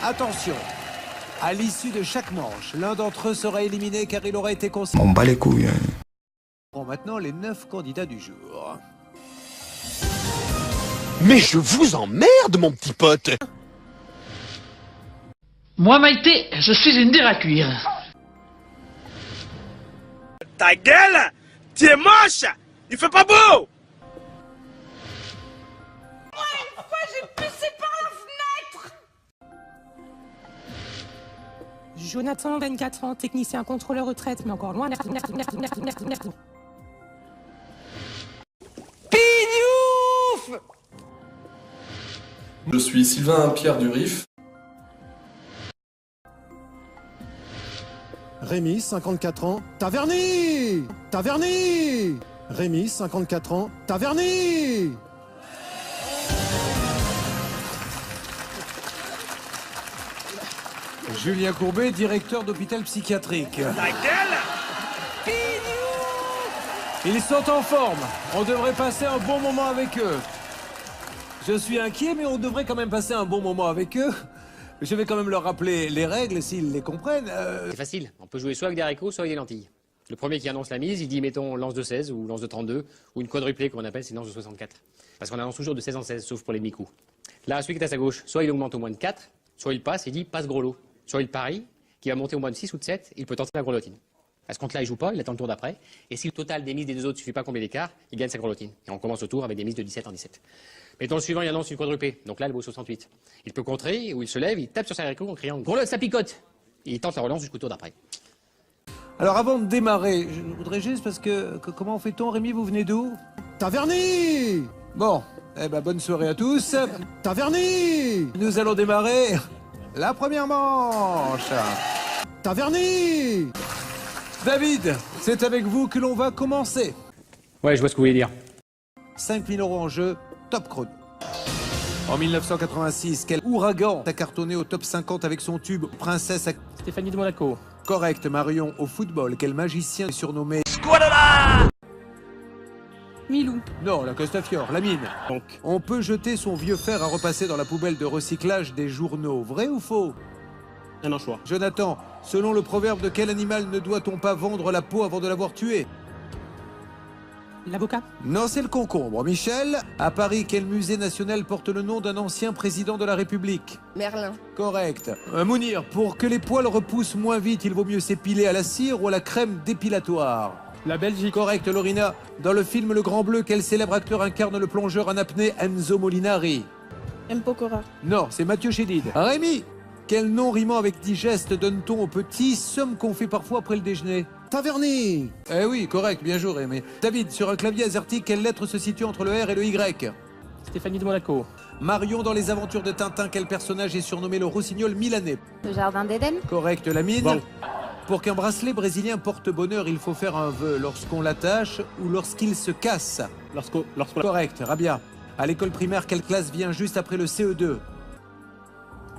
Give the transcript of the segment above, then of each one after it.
Attention, à l'issue de chaque manche, l'un d'entre eux sera éliminé car il aura été considéré. On bat les couilles. Bon, maintenant les 9 candidats du jour. Mais je vous emmerde, mon petit pote. Moi, Maïté, je suis une dure à cuire. Ta gueule, tu es moche. Il fait pas beau. Jonathan, 24 ans, technicien contrôleur retraite, mais encore loin. Pignouf! Je suis Sylvain Pierre Durif. Rémi, 54 ans, Taverny! Taverny! Rémi, 54 ans, Taverny! Julien Courbet, directeur d'hôpital psychiatrique. Ta gueule. Ils sont en forme. On devrait passer un bon moment avec eux. Je suis inquiet, mais on devrait quand même passer un bon moment avec eux. Je vais quand même leur rappeler les règles s'ils les comprennent. C'est facile, on peut jouer soit avec des haricots, soit avec des lentilles. Le premier qui annonce la mise, il dit mettons lance de 16 ou lance de 32 ou une quadruplée comme on appelle, c'est une lance de 64. Parce qu'on annonce toujours de 16 en 16, sauf pour les demi-coups. Là, celui qui est à sa gauche, soit il augmente au moins de 4, soit il passe, il dit passe gros lot. Soit il parie, qui va monter au moins de 6 ou de 7, il peut tenter la grelottine. À ce compte-là, il joue pas, il attend le tour d'après. Et si le total des mises des deux autres ne suffit pas combien d'écart, il gagne sa grelottine. Et on commence au tour avec des mises de 17 en 17. Mettons le suivant, il annonce une quadruplée. Donc là, elle vaut 68. Il peut contrer, ou il se lève, il tape sur sa haricot en criant gros lot, ça picote. Et il tente la relance jusqu'au tour d'après. Alors avant de démarrer, je voudrais juste parce que comment fait-on, Rémi, vous venez d'où? Taverny! Bon, eh ben bonne soirée à tous. Taverny! Nous allons démarrer la première manche. Taverny! David, c'est avec vous que l'on va commencer. Ouais, je vois ce que vous voulez dire. 5 000 € en jeu, top chrono. En 1986, quel ouragan a cartonné au top 50 avec son tube Princesse à... Stéphanie de Monaco. Correct, Marion. Au football, quel magicien est surnommé... Milou. Non, la Costafiore, la mine. Donc. On peut jeter son vieux fer à repasser dans la poubelle de recyclage des journaux. Vrai ou faux? Un choix. Jonathan, selon le proverbe de quel animal ne doit-on pas vendre la peau avant de l'avoir tué? L'avocat. Non, c'est le concombre. Michel, à Paris, quel musée national porte le nom d'un ancien président de la République? Merlin. Correct. Mounir, pour que les poils repoussent moins vite, il vaut mieux s'épiler à la cire ou à la crème dépilatoire? La Belgique. Correct, Lorina. Dans le film Le Grand Bleu, quel célèbre acteur incarne le plongeur en apnée Enzo Molinari? M. Pokora. Non, c'est Mathieu Chédid. Rémi, quel nom rimant avec digeste donne-t-on aux petits sommes qu'on fait parfois après le déjeuner? Taverny! Eh oui, correct, bien joué, Rémi. David, sur un clavier AZERTY, quelle lettre se situe entre le R et le Y? Stéphanie de Monaco. Marion, dans les aventures de Tintin, quel personnage est surnommé le rossignol milanais? Le jardin d'Éden. Correct, la mine. Bon. Pour qu'un bracelet brésilien porte bonheur, il faut faire un vœu lorsqu'on l'attache ou lorsqu'il se casse. Lorsqu'on Correct, Rabia. À l'école primaire, quelle classe vient juste après le CE2?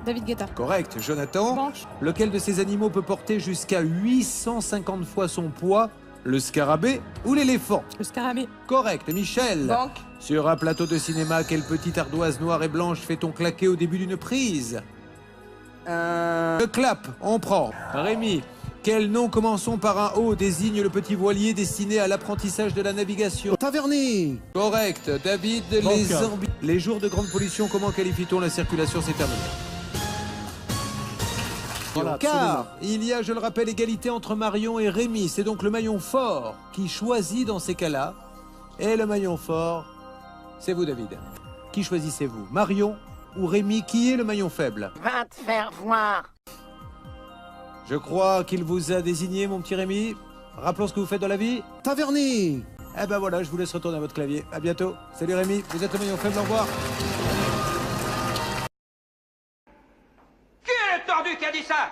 David Guetta. Correct, Jonathan. Banque. Lequel de ces animaux peut porter jusqu'à 850 fois son poids? Le scarabée ou l'éléphant? Le scarabée. Correct, Michel. Banque. Sur un plateau de cinéma, quelle petite ardoise noire et blanche fait-on claquer au début d'une prise? Le clap, on prend. Rémi, quel nom commençons par un O désigne le petit voilier destiné à l'apprentissage de la navigation? Taverny! Correct, David, les jours de grande pollution, comment qualifie-t-on la circulation? C'est terminé. Voilà, Car il y a, je le rappelle, égalité entre Marion et Rémi. C'est donc le maillon fort qui choisit dans ces cas-là. Et le maillon fort, c'est vous, David. Qui choisissez-vous, Marion ou Rémi? Qui est le maillon faible? Va te faire voir. Je crois qu'il vous a désigné, mon petit Rémi. Rappelons ce que vous faites dans la vie. Taverny! Eh ben voilà, je vous laisse retourner à votre clavier. À bientôt. Salut Rémi, vous êtes le maillon faible, au revoir. Qui est le tordu qui a dit ça?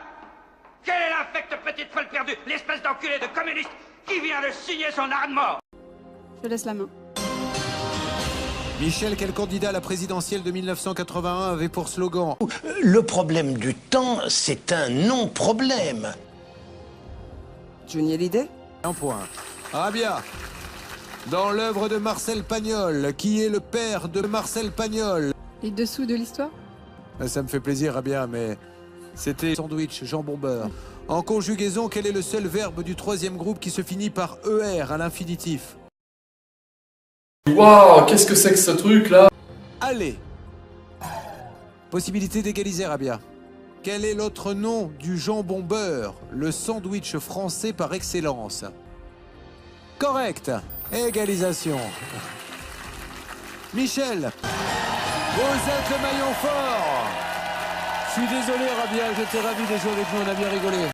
Quelle est l'infecte petite folle perdue, l'espèce d'enculé de communiste qui vient de signer son arrêt de mort? Je laisse la main. Michel, quel candidat à la présidentielle de 1981 avait pour slogan? Le problème du temps, c'est un non-problème. Johnny Hallyday. Un point. Rabia. Dans l'œuvre de Marcel Pagnol, qui est le père de Marcel Pagnol? Les dessous de l'histoire? Ça me fait plaisir, Rabia, mais C'était sandwich, jambon beurre. En conjugaison, quel est le seul verbe du troisième groupe qui se finit par ER à l'infinitif? Waouh, qu'est-ce que c'est que ce truc là? Allez. Possibilité d'égaliser, Rabia. Quel est l'autre nom du jambon beurre, le sandwich français par excellence? Correct. Égalisation. Michel, vous êtes le maillon fort. Je suis désolé, Rabia, j'étais ravi de jouer avec vous, on a bien rigolé.